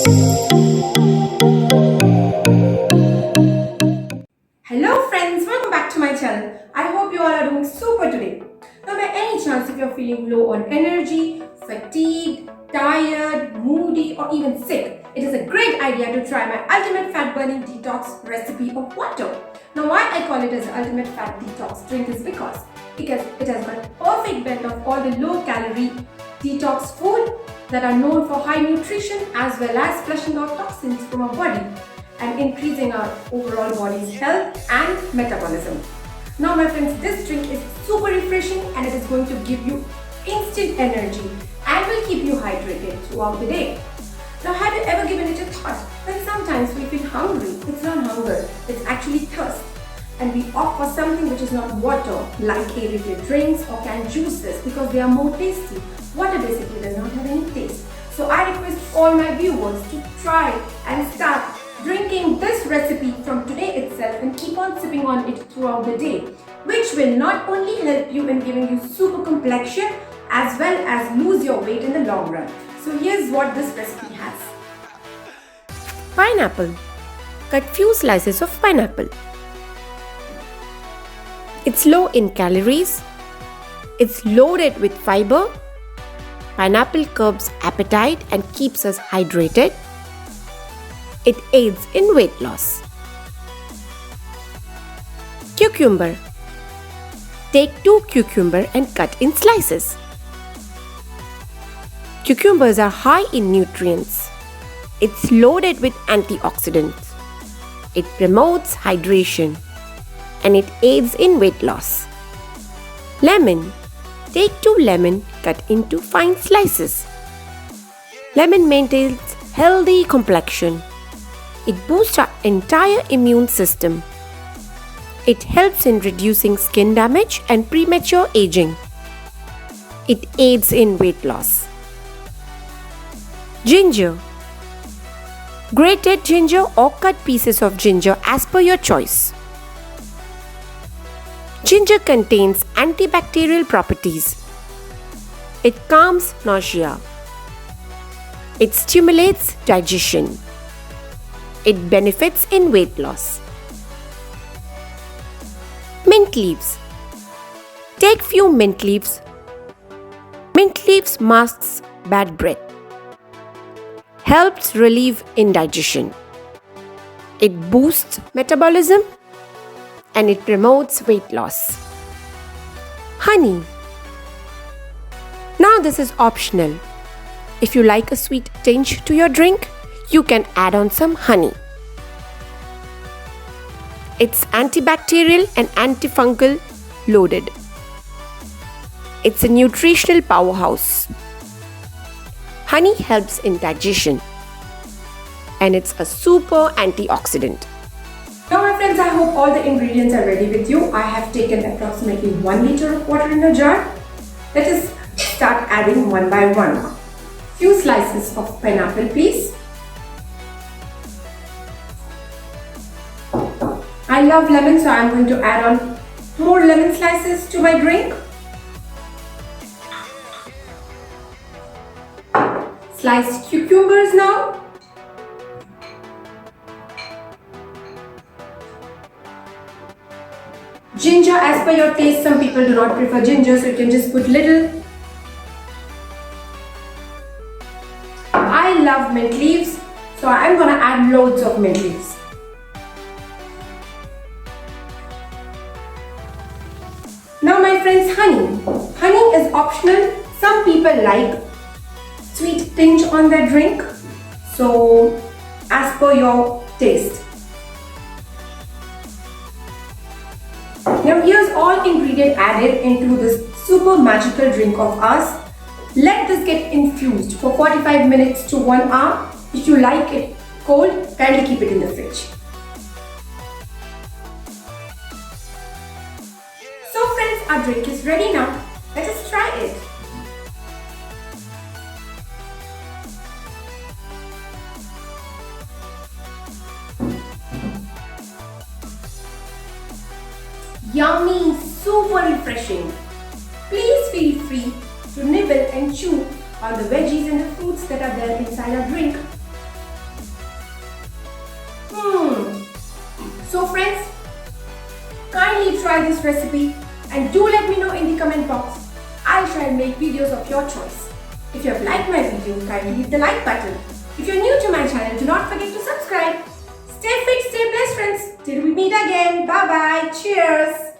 Hello friends, welcome back to my channel. I hope you all are doing super today. Now by any chance if you're feeling low on energy, fatigued, tired, moody or even sick, it is a great idea to try my ultimate fat burning detox recipe of water. Now why I call it as the ultimate fat detox drink is because it has got a perfect blend of all the low calorie detox food that are known for high nutrition as well as flushing out toxins from our body and increasing our overall body's health and metabolism. Now my friends, this drink is super refreshing and it is going to give you instant energy and will keep you hydrated throughout the day. Now have you ever given it a thought? Well, sometimes we feel hungry. It's not hunger, it's actually thirst. And we opt for something which is not water, like aerated drinks or canned juices because they are more tasty. Water basically does not have any taste. So I request all my viewers to try and start drinking this recipe from today itself and keep on sipping on it throughout the day, which will not only help you in giving you super complexion as well as lose your weight in the long run. So here's what this recipe has. Pineapple. Cut few slices of pineapple. It's low in calories. It's loaded with fiber. Pineapple curbs appetite and keeps us hydrated. It aids in weight loss. Cucumber. Take 2 cucumber and cut in slices. Cucumbers are high in nutrients. It's loaded with antioxidants. It promotes hydration and it aids in weight loss. Lemon. Take 2 lemon, cut into fine slices. Lemon maintains healthy complexion. It boosts our entire immune system. It helps in reducing skin damage and premature aging. It aids in weight loss. Ginger. Grated ginger or cut pieces of ginger as per your choice. Ginger contains antibacterial properties. It calms nausea. It stimulates digestion. It benefits in weight loss. Mint leaves. Take few mint leaves. Mint leaves masks bad breath. Helps relieve indigestion. It boosts metabolism and it promotes weight loss. Honey. Now this is optional. If you like a sweet tinge to your drink, you can add on some honey. It's antibacterial and antifungal loaded. It's a nutritional powerhouse. Honey helps in digestion and it's a super antioxidant. Now my friends, I hope all the ingredients are ready with you. I have taken approximately 1 liter of water in a jar. Let us start adding one by one. Few slices of pineapple please. I love lemon, so I'm going to add on more lemon slices to my drink. Sliced cucumbers now. Ginger as per your taste. Some people do not prefer ginger, so you can just put little. I love mint leaves, so I'm gonna add loads of mint leaves. Now my friends, honey. Honey is optional. Some people like sweet tinge on their drink, so as per your taste. Now here's all ingredient added into this super magical drink of ours. Let this get infused for 45 minutes to 1 hour. If you like it cold, kindly keep it in the fridge. So friends, our drink is ready now. Let us try it. Yummy, super refreshing. Please feel free to nibble and chew on the veggies and the fruits that are there inside our drink. try this recipe and do let me know in the comment box. I'll try and make videos of your choice. If you have liked my video, kindly hit the like button. If you're new to my channel, do not forget to subscribe. Stay fit, stay blessed friends. Till we meet again. Bye bye. Cheers.